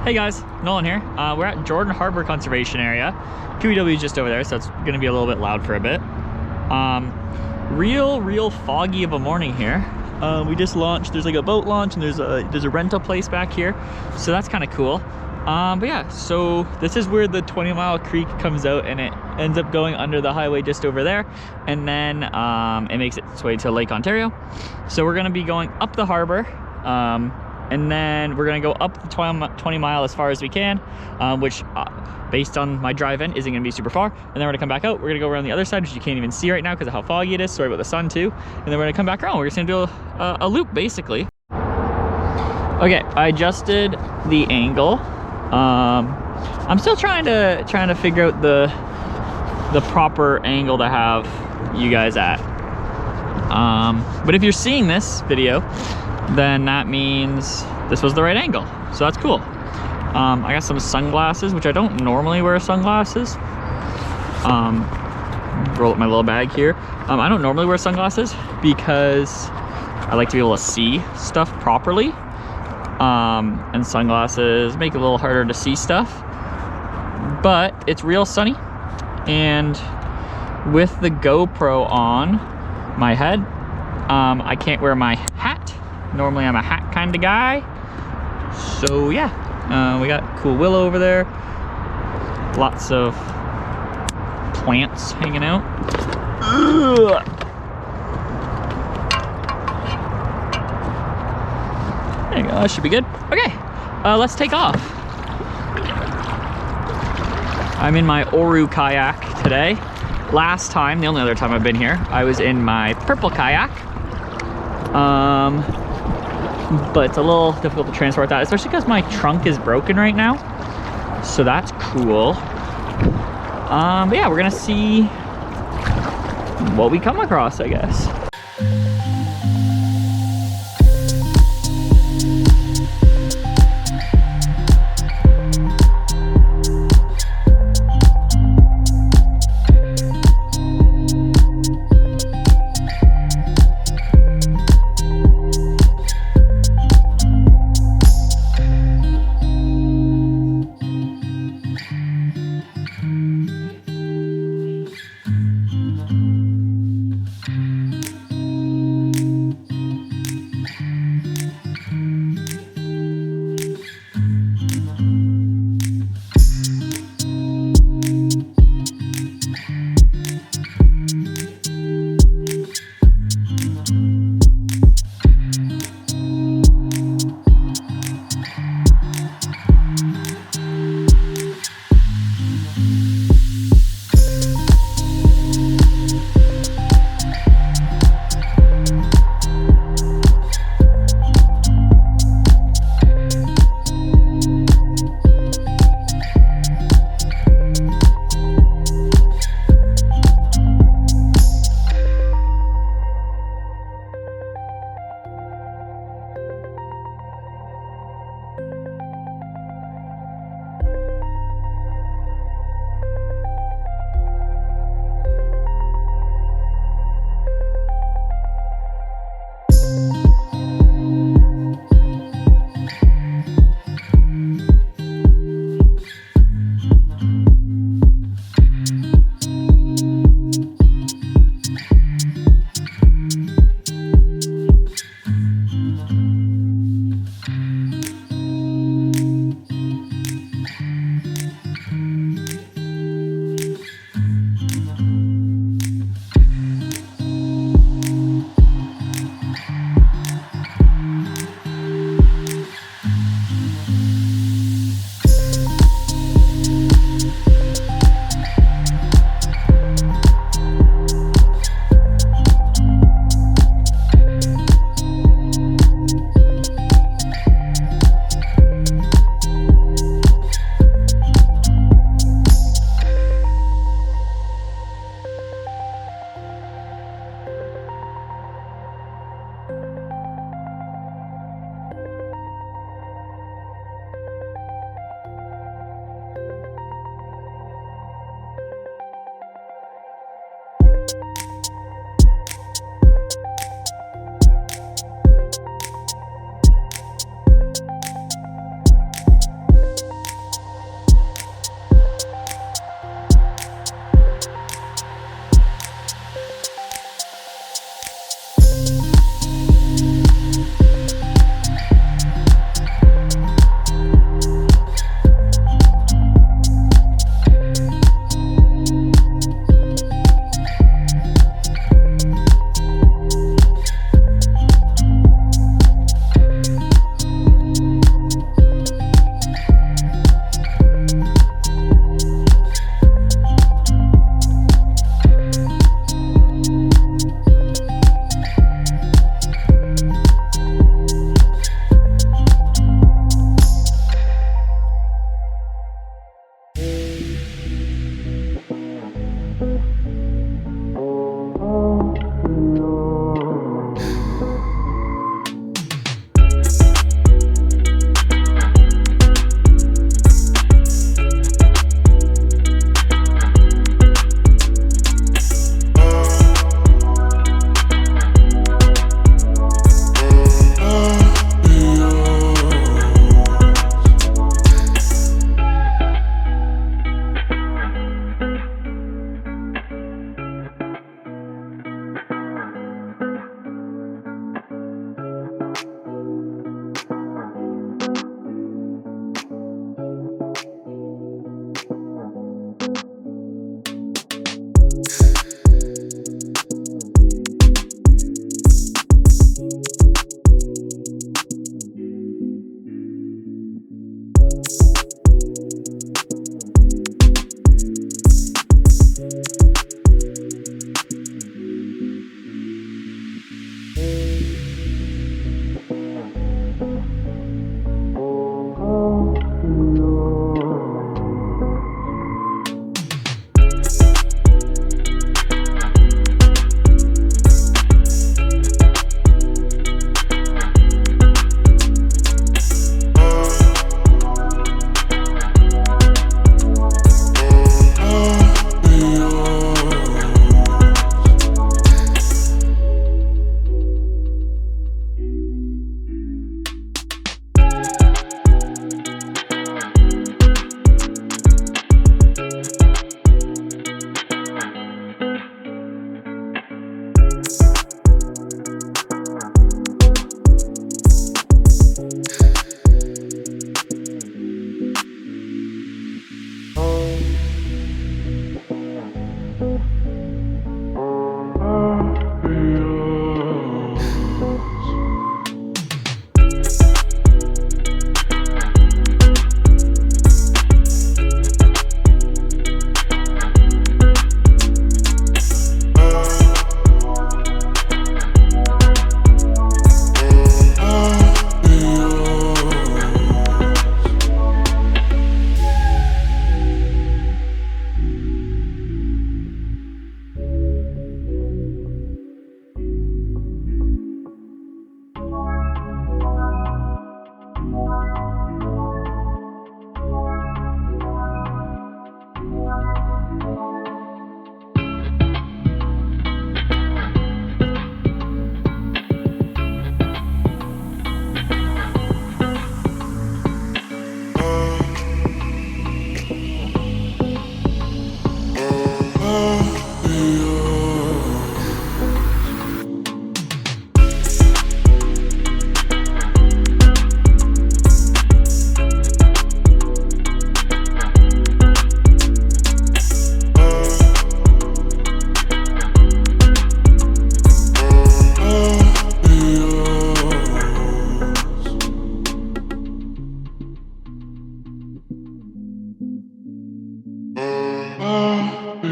Hey guys, Nolan here. We're at Jordan Harbour Conservation Area. QEW is just over there, so it's gonna be a little bit loud for a bit. Real foggy of a morning here. We just launched, there's like a boat launch and there's a rental place back here. So that's kind of cool. But yeah, so this is where the 20-mile creek comes out and it ends up going under the highway just over there. And then it makes its way to Lake Ontario. So we're gonna be going up the harbor. And then we're gonna go up the 20 mile as far as we can, which based on my drive-in isn't gonna be super far. And then we're gonna come back out. We're gonna go around the other side, which you can't even see right now because of how foggy it is. Sorry about the sun too. And then we're gonna come back around. We're just gonna do a loop basically. Okay, I adjusted the angle. I'm still trying to figure out the proper angle to have you guys at. But if you're seeing this video, then that means this was the right angle. So that's cool. I got some sunglasses, which I don't normally wear sunglasses. Roll up my little bag here. I don't normally wear sunglasses because I like to be able to see stuff properly. And sunglasses make it a little harder to see stuff. But it's real sunny. And with the GoPro on my head, I can't wear my hat. Normally I'm a hat kind of guy. So yeah, we got cool willow over there. Lots of plants hanging out. Ugh. There you go, that should be good. Okay, let's take off. I'm in my Oru kayak today. Last time, the only other time I've been here, I was in my purple kayak. But it's a little difficult to transport that, especially because my trunk is broken right now. So that's cool. But yeah, we're gonna see what we come across, I guess.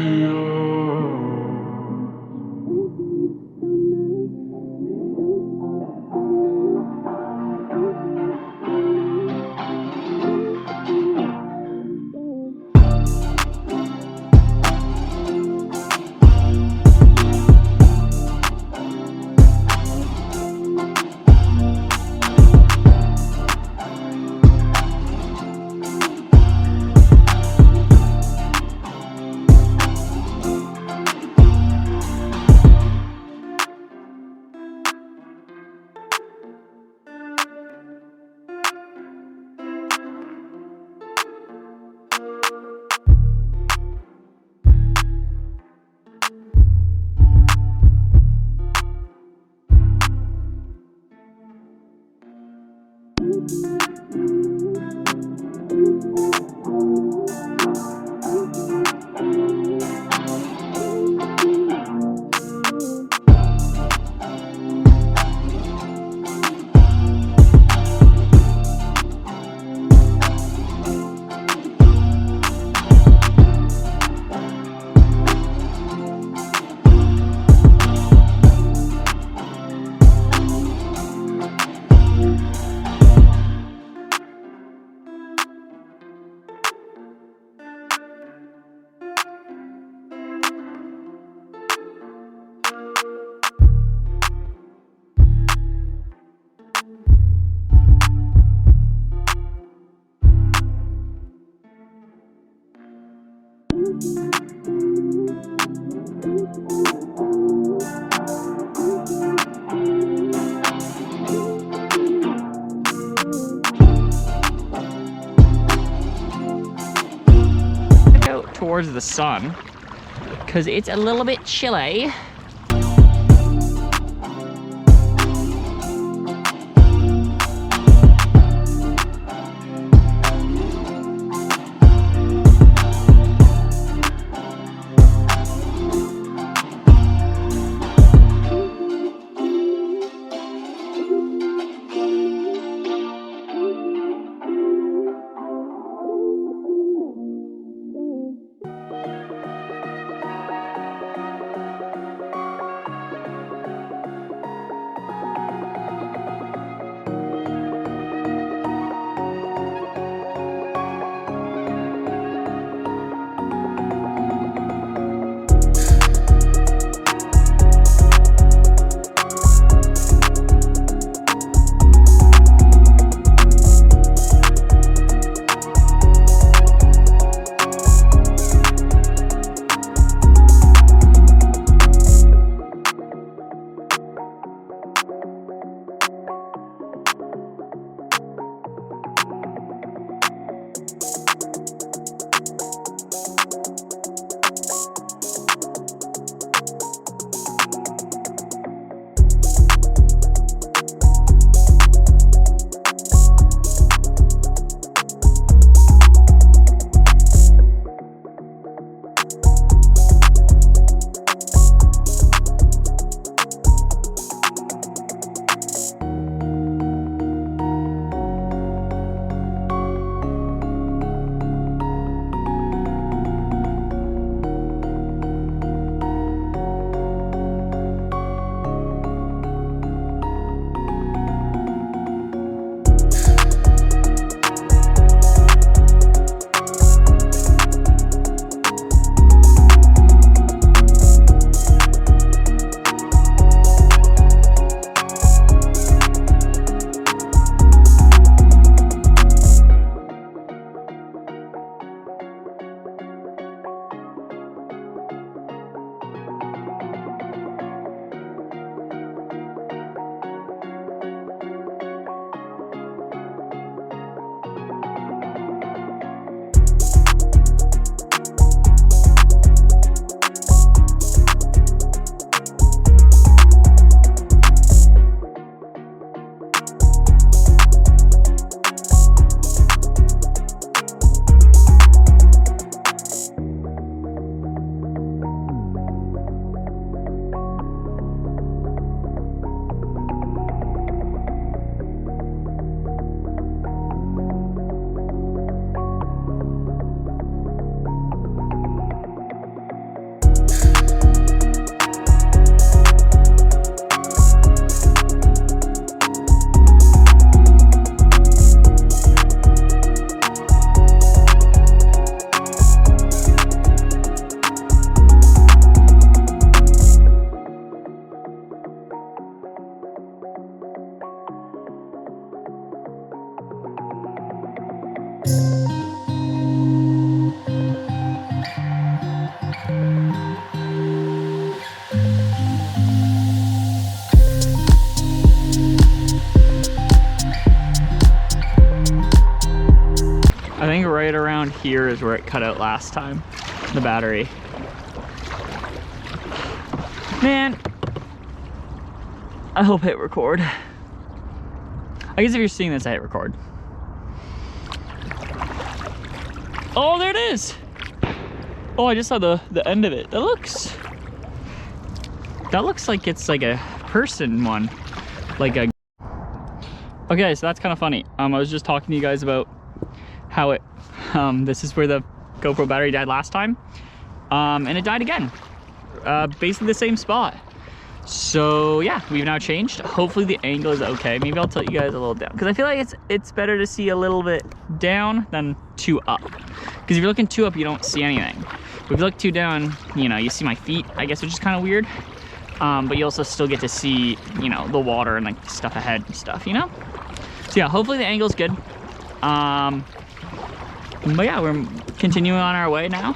Out towards the sun because it's a little bit chilly. I think right around here is where it cut out last time, the battery. Man, I hope hit record. I guess if you're seeing this, I hit record. Oh, there it is. Oh, I just saw the end of it. That looks like it's like a person one, like a. Okay, so that's kind of funny. I was just talking to you guys about how it, this is where the GoPro battery died last time, and it died again, basically the same spot. So yeah, we've now changed. Hopefully the angle is okay. Maybe I'll tilt you guys a little down, because I feel like it's better to see a little bit down than too up, because if you're looking too up, you don't see anything. But if you look too down, you know, you see my feet, I guess, which is kind of weird. But you also still get to see, you know, the water and like stuff ahead and stuff, you know? So yeah, hopefully the angle's good. But yeah, we're continuing on our way now.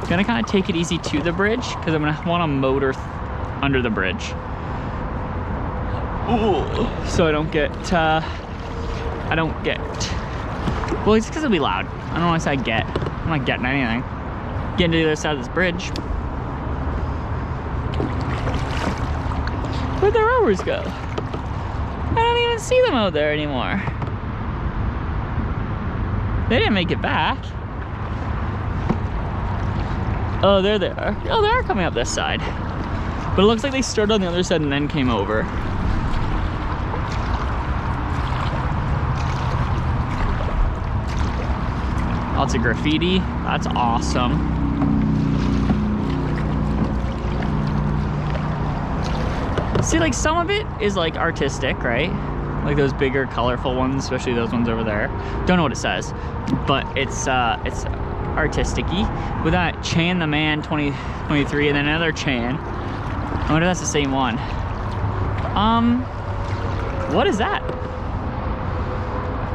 Gonna kind of take it easy to the bridge, because I'm gonna want to motor under the bridge. Ooh, so I don't get, well, it's because it'll be loud. I don't want to say I'm not getting anything. Getting to the other side of this bridge. Where'd the rowers go? I don't even see them out there anymore. They didn't make it back. Oh, there they are. Oh, they are coming up this side. But it looks like they started on the other side and then came over. Lots of graffiti. That's awesome. See, like, some of it is like artistic, right? Like those bigger, colorful ones, especially those ones over there. Don't know what it says, but it's artistic-y. With that Chan the Man 2023 and then another Chan. I wonder if that's the same one. What is that?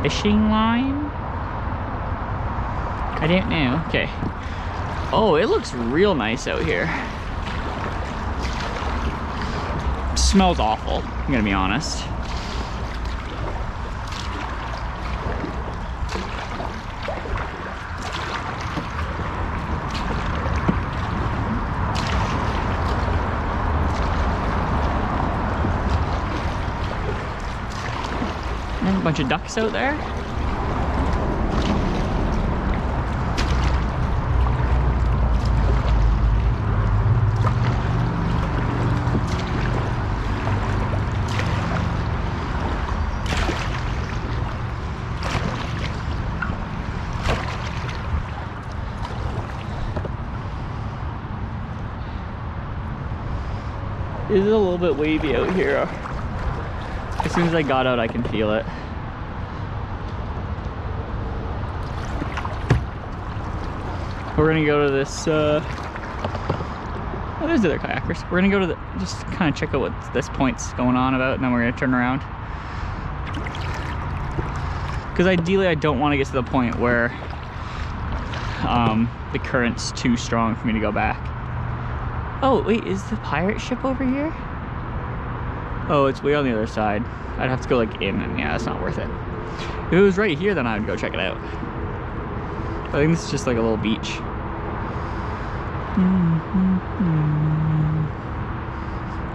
Fishing line? I don't know. Okay. Oh, it looks real nice out here. Smells awful, I'm gonna be honest. There's a bunch of ducks out there. It is a little bit wavy out here. As soon as I got out, I can feel it. We're gonna go to this, oh, there's the other kayakers. We're gonna go to just kind of check out what this point's going on about, and then we're gonna turn around. Because ideally, I don't want to get to the point where the current's too strong for me to go back. Oh, wait, is the pirate ship over here? Oh, it's way on the other side. I'd have to go like in, and yeah, that's not worth it. If it was right here, then I would go check it out. I think this is just like a little beach.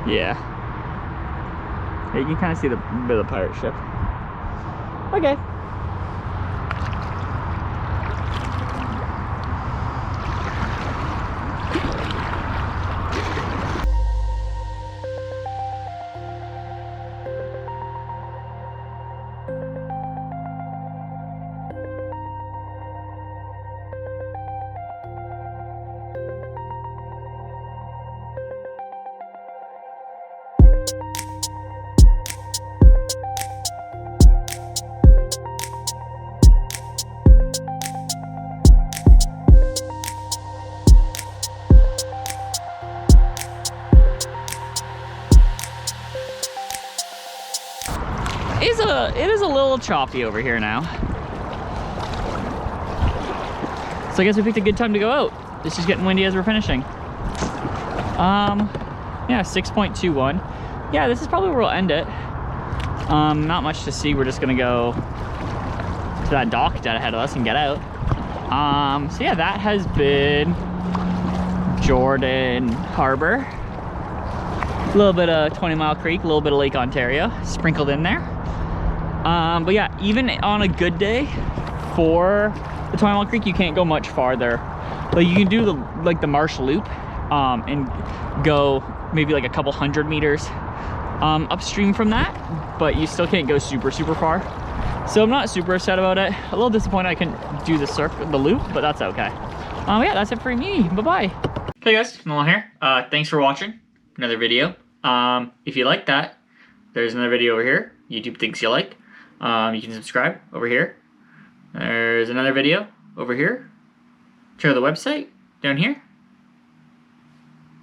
Yeah. You can kind of see the bit of the pirate ship. Okay. It is a little choppy over here now. So I guess we picked a good time to go out. It's just getting windy as we're finishing. Yeah, 6.21. Yeah, this is probably where we'll end it. Not much to see. We're just gonna go to that dock dead ahead of us and get out. So yeah, that has been Jordan Harbour. A little bit of 20 Mile Creek, a little bit of Lake Ontario sprinkled in there. But yeah, even on a good day for the 20 Mile Creek, you can't go much farther. Like you can do the Marsh Loop and go maybe like a couple hundred meters upstream from that, but you still can't go super far. So I'm not super upset about it. A little disappointed I couldn't do the loop, but that's okay. Yeah, that's it for me. Bye-bye. Okay guys, Nolan here. Thanks for watching another video. If you like that, there's another video over here. YouTube thinks you like. You can subscribe over here. There's another video over here. Check out the website down here.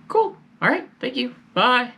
Cool. All right. Thank you. Bye.